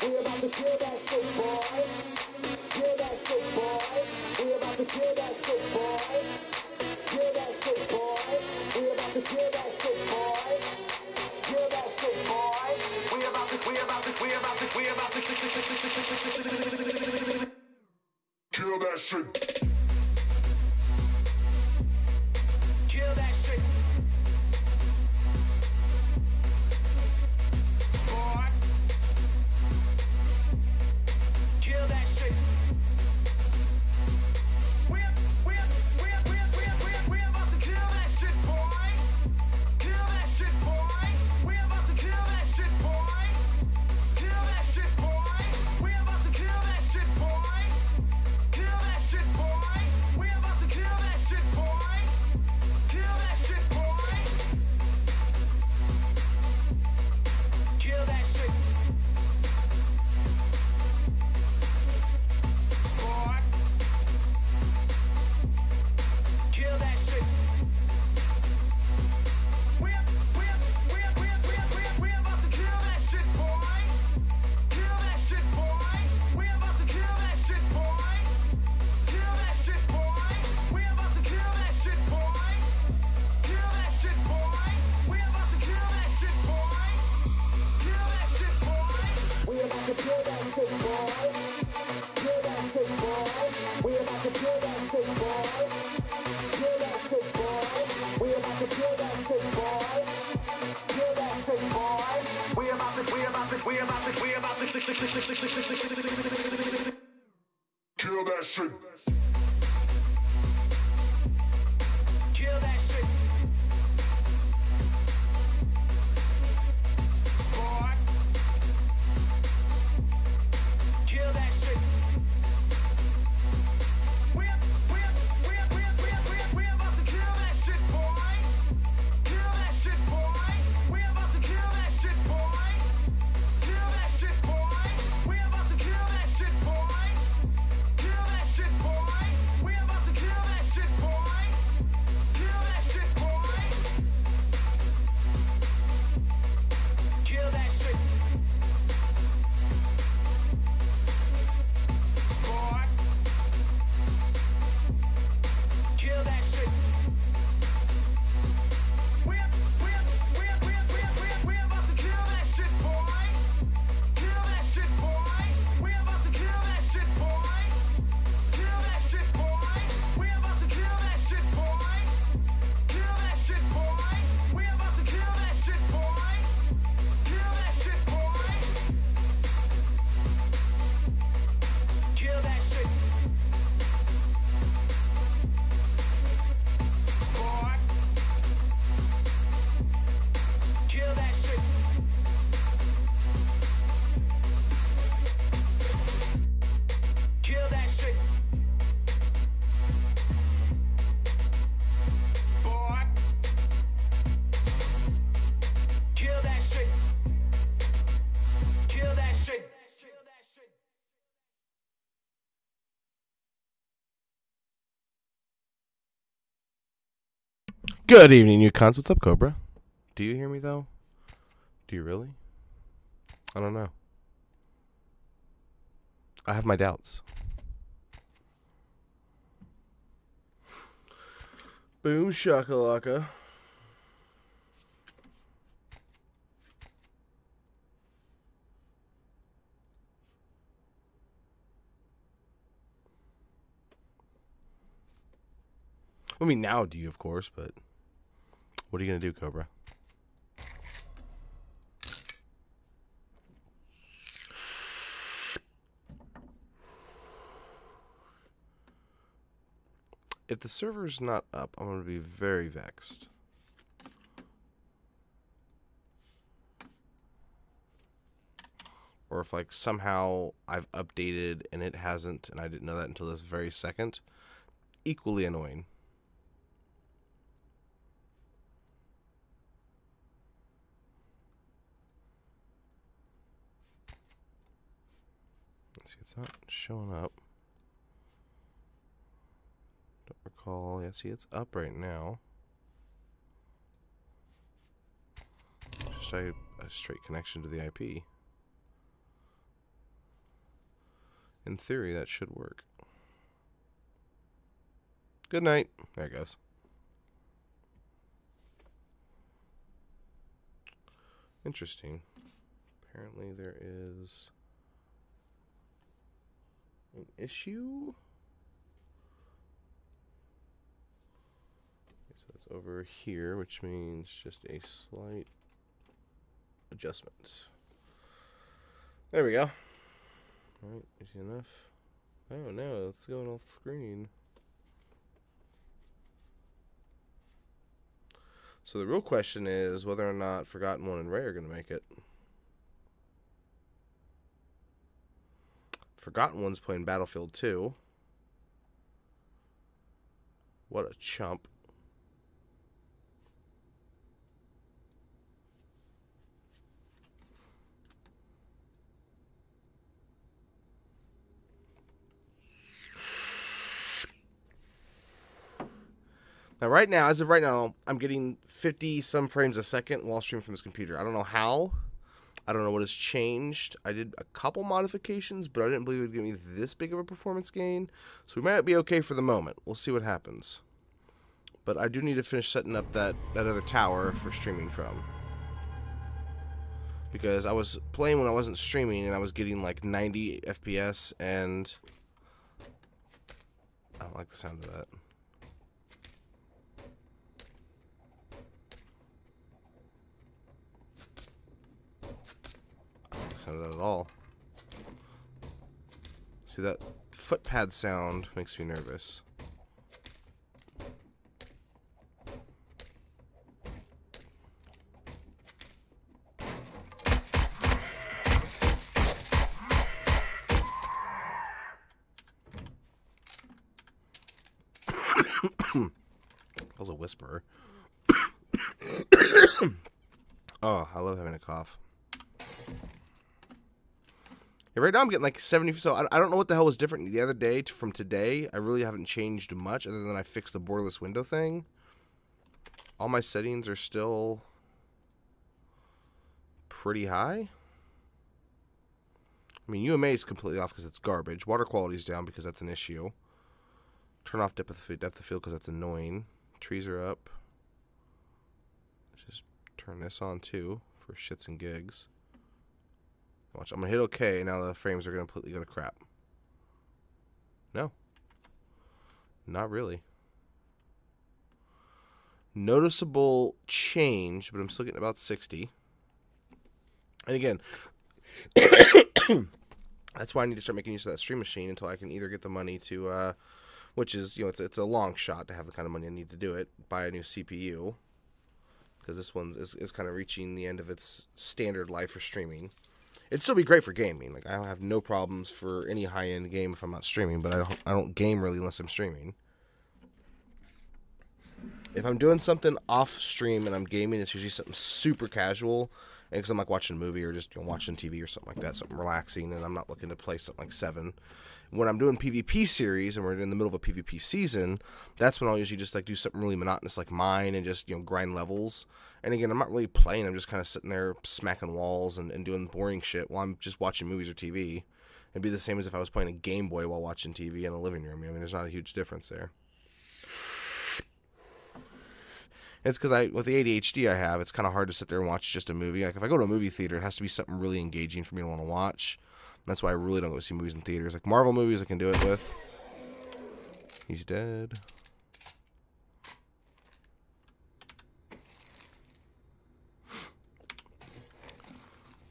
We about to kill that shit, boy. Kill that shit, boy. We about to kill that shit, boy. Kill that shit, boy. We about to kill that shit, boy. Kill that shit, boy. We about to kill that shit. Kill that shit. Boy. Kill that shit. We're about to kill that shit, boy. Kill that shit, boy. We're about to kill that shit, boy. Kill that shit, boy. We're about to kill that shit, boy. Kill that shit, boy. We're about to kill that shit, boy. Kill that shit, boy. Kill that shit. Boy. Kill that shit. We're about to kill that shit, boy. Kill that shit, boy. We're about to kill that shit, boy. Kill that shit, boy. We're about to kill that shit, boy. Kill that shit, boy. We're about to kill that shit, boy. Kill that shit, boy. We're about to kill that shit, boy. Kill that shit, boy. We're about to kill that shit, boy. Kill that shit, boy. We're about to kill that shit, boy. Kill that shit, boy. We're about to kill that shit. Kill that shit. Boy. Kill that shit. We're about to kill that shit, boy. Kill that shit, boy. We're about to kill that shit, boy. Kill that shit, boy. We're about to kill that shit, boy. Kill that shit, boy. We're about to kill that shit, boy. Kill that shit, boy. Kill that shit. Boy. Kill that shit. We're about to kill that shit, boy. Kill that shit, boy. We're about to kill that shit, boy. Kill that shit, boy. We're about to kill that shit, boy. Kill that shit, boy. We're about to kill that shit, boy. Kill that shit, boy. Kill that shit. Boy. Kill that shit. Kill that shit. Boy. Kill that shit. Kill that shit. Good evening, you cons. What's up, Cobra? Do you hear me, though? Do you really? I don't know. I have my doubts. Boom shakalaka. I mean, now do you, of course, but what are you going to do, Cobra? If the server's not up, I'm going to be very vexed. Or if, like, somehow I've updated and it hasn't, and I didn't know that until this very second. Equally annoying. Let's see, it's not showing up. Don't recall. Yeah, see, it's up right now. Just try a straight connection to the IP. In theory, that should work. Good night. There it goes. Interesting. Apparently there is an issue. Okay, so it's over here, which means just a slight adjustment. There we go. Alright, easy enough. Oh no, it's going off the screen. So the real question is whether or not Forgotten One and Ray are going to make it. Forgotten One's playing Battlefield 2. What a chump. Now, right now, as of right now, I'm getting 50-some frames a second while streaming from this computer. I don't know how. I don't know what has changed. I did a couple modifications, but I didn't believe it would give me this big of a performance gain. So we might be okay for the moment. We'll see what happens. But I do need to finish setting up that other tower for streaming from. Because I was playing when I wasn't streaming, and I was getting like 90 FPS, and I don't like the sound of that. Sound of that at all. See, that foot pad sound makes me nervous. That was a whisper. Oh, I love having a cough. Right now I'm getting like 70, so I don't know what the hell was different the other day from today. I really haven't changed much other than I fixed the borderless window thing. All my settings are still pretty high. I mean, UMA is completely off because it's garbage. Water quality is down because that's an issue. Turn off depth of field because that's annoying. Trees are up. Just turn this on too for shits and gigs. Watch, I'm going to hit OK, and now the frames are going to completely go to crap. No. Not really. Noticeable change, but I'm still getting about 60. And again, that's why I need to start making use of that stream machine until I can either get the money to, which is, you know, it's a long shot to have the kind of money I need to do it, buy a new CPU. Because this one is kind of reaching the end of its standard life for streaming. It'd still be great for gaming. Like, I don't have no problems for any high-end game if I'm not streaming, but I don't game really unless I'm streaming. If I'm doing something off stream and I'm gaming, it's usually something super casual, and because I'm like watching a movie or just watching TV or something like that, something relaxing, and I'm not looking to play something like 7. When I'm doing PvP series and we're in the middle of a PvP season, that's when I'll usually just like do something really monotonous like mine and just, you know, grind levels. And again, I'm not really playing, I'm just kind of sitting there smacking walls and doing boring shit while I'm just watching movies or TV. It'd be the same as if I was playing a Game Boy while watching TV in a living room. I mean, there's not a huge difference there. It's because with the ADHD I have, it's kind of hard to sit there and watch just a movie. Like, if I go to a movie theater, it has to be something really engaging for me to want to watch. That's why I really don't go see movies in theaters. Like Marvel movies, I can do it with. He's dead.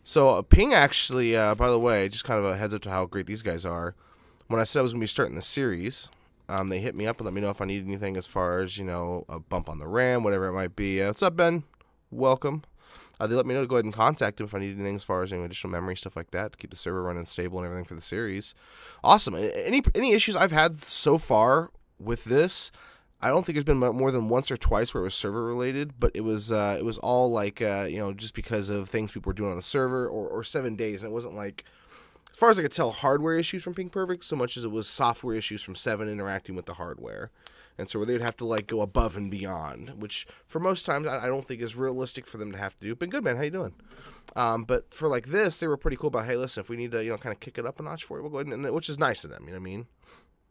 So, Ping actually, by the way, just kind of a heads up to how great these guys are. When I said I was going to be starting the series, they hit me up and let me know if I need anything as far as, you know, a bump on the RAM, whatever it might be. What's up, Ben? Welcome. They let me know to go ahead and contact them if I need anything as far as any additional memory, stuff like that, to keep the server running stable and everything for the series. Awesome. Any issues I've had so far with this, I don't think there's been more than once or twice where it was server related, but it was all like, you know, just because of things people were doing on the server or 7 days. And it wasn't like, as far as I could tell, hardware issues from Pink Perfect so much as it was software issues from 7 interacting with the hardware. And so where they would have to like go above and beyond, which for most times I don't think is realistic for them to have to do. Been good, man. How you doing? But for like this, they were pretty cool about, hey, listen, if we need to, kind of kick it up a notch for you, we'll go ahead and, which is nice of them, you know what I mean?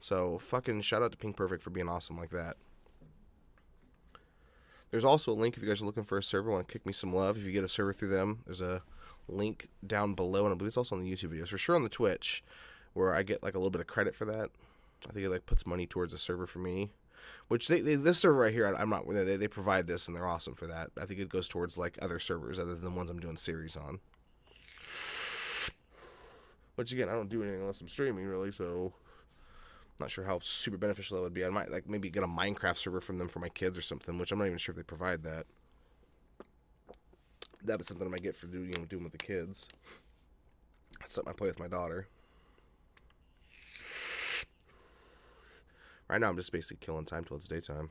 So fucking shout out to Pink Perfect for being awesome like that. There's also a link if you guys are looking for a server, want to kick me some love. If you get a server through them, there's a link down below, and I believe it's also on the YouTube videos. For sure on the Twitch, where I get like a little bit of credit for that. I think it like puts money towards a server for me. Which this server right here, I'm not. They provide this and they're awesome for that. I think it goes towards like other servers other than the ones I'm doing series on. Which again, I don't do anything unless I'm streaming really, so I'm not sure how super beneficial that would be. I might like maybe get a Minecraft server from them for my kids or something, which I'm not even sure if they provide that. That was something I might get for doing with the kids. That's something I play with my daughter. Right now, I'm just basically killing time till it's daytime.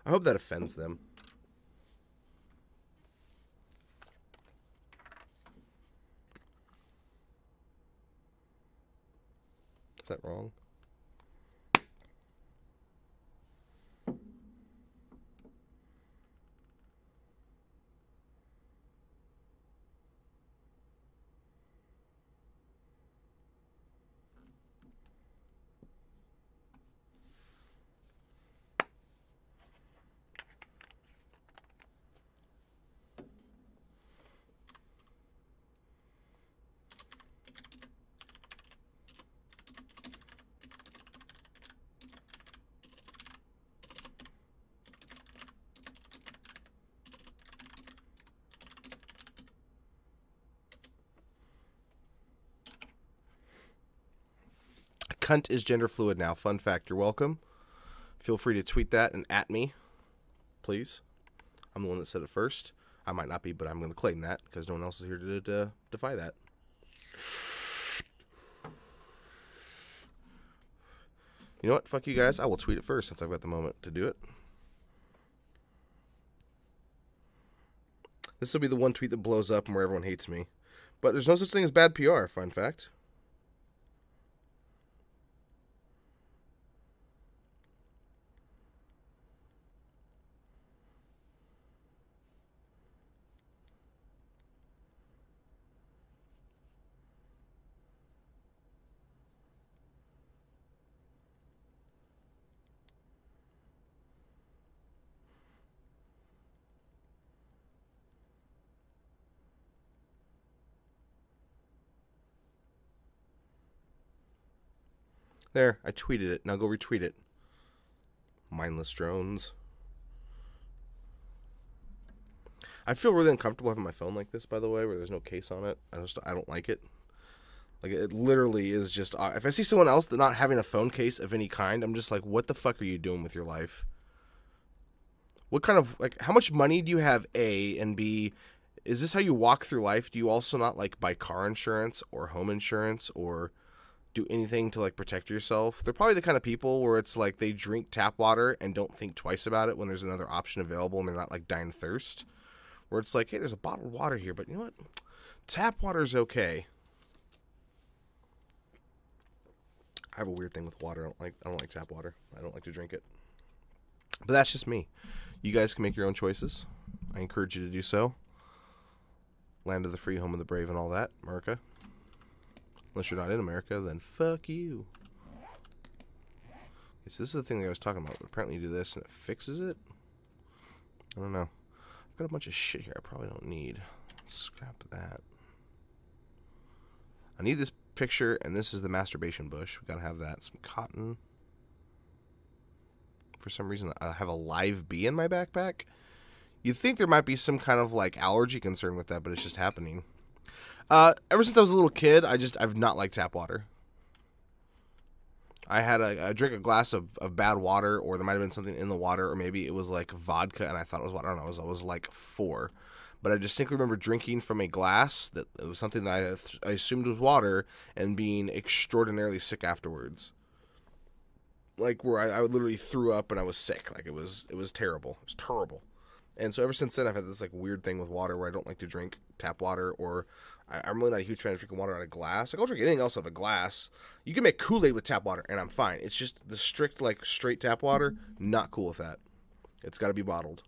I hope that offends them. Is that wrong? Cunt is gender fluid now. Fun fact. You're welcome. Feel free to tweet that and at me, please. I'm the one that said it first. I might not be, but I'm going to claim that because no one else is here to defy that. You know what? Fuck you guys. I will tweet it first since I've got the moment to do it. This will be the one tweet that blows up and where everyone hates me. But there's no such thing as bad PR, fun fact. There, I tweeted it. Now go retweet it. Mindless drones. I feel really uncomfortable having my phone like this, by the way, where there's no case on it. I don't like it. Like, it literally is just... if I see someone else that not having a phone case of any kind, I'm just like, what the fuck are you doing with your life? What kind of... like, how much money do you have, A, and B, is this how you walk through life? Do you also not, like, buy car insurance or home insurance or do anything to, like, protect yourself? They're probably the kind of people where it's like they drink tap water and don't think twice about it when there's another option available and they're not, like, dying of thirst. Where it's like, hey, there's a bottle of water here, but you know what? Tap water's okay. I have a weird thing with water. I don't like tap water. I don't like to drink it. But that's just me. You guys can make your own choices. I encourage you to do so. Land of the free, home of the brave, and all that, America. Unless you're not in America, then fuck you. Okay, so this is the thing that I was talking about. Apparently you do this and it fixes it. I don't know. I've got a bunch of shit here I probably don't need. Scrap that. I need this picture, and this is the masturbation bush. We gotta have that. Some cotton. For some reason, I have a live bee in my backpack. You'd think there might be some kind of like allergy concern with that, but it's just happening. Ever since I was a little kid, I've not liked tap water. I drank a glass of bad water, or there might have been something in the water, or maybe it was like vodka, and I thought it was water. I don't know. I was like 4. But I distinctly remember drinking from a glass that it was something that I assumed was water and being extraordinarily sick afterwards. Like where I literally threw up and I was sick. Like it was terrible. It was terrible. And so ever since then, I've had this like weird thing with water where I don't like to drink tap water, or I'm really not a huge fan of drinking water out of glass. Like I'll drink anything else out of a glass. You can make Kool-Aid with tap water, and I'm fine. It's just the strict like straight tap water, not cool with that. It's got to be bottled.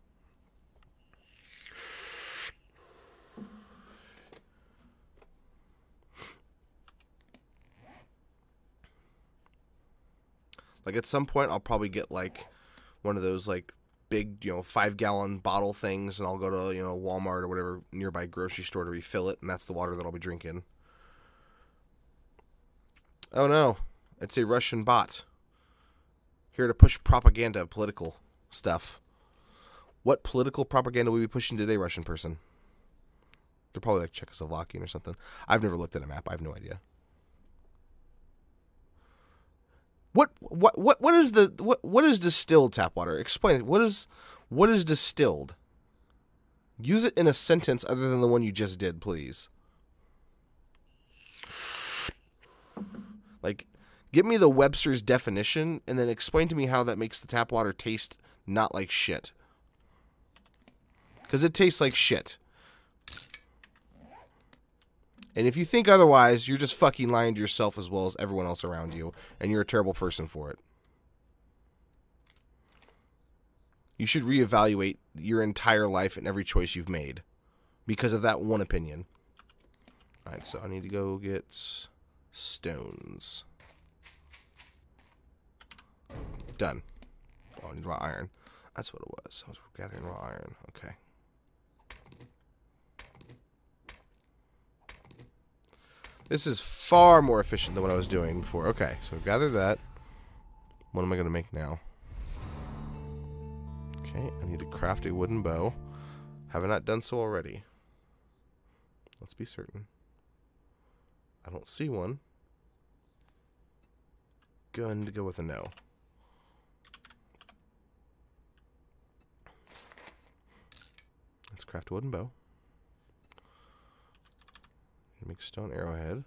Like at some point, I'll probably get like one of those like big, 5-gallon bottle things, and I'll go to, Walmart or whatever nearby grocery store to refill it, and that's the water that I'll be drinking. Oh no, it's a Russian bot. Here to push propaganda of political stuff. What political propaganda will we be pushing today, Russian person? They're probably like Czechoslovakian or something. I've never looked at a map. I have no idea. What is distilled tap water? Explain it. What is distilled? Use it in a sentence other than the one you just did, please. Like, give me the Webster's definition and then explain to me how that makes the tap water taste not like shit. Because it tastes like shit. And if you think otherwise, you're just fucking lying to yourself as well as everyone else around you. And you're a terrible person for it. You should reevaluate your entire life and every choice you've made. Because of that one opinion. Alright, so I need to go get stones. Done. Oh, I need raw iron. That's what it was. I was gathering raw iron. Okay. This is far more efficient than what I was doing before. Okay, so I've gathered that. What am I going to make now? Okay, I need to craft a wooden bow. Have I not done so already? Let's be certain. I don't see one. Going to go with a no. Let's craft a wooden bow. Make a stone arrowhead.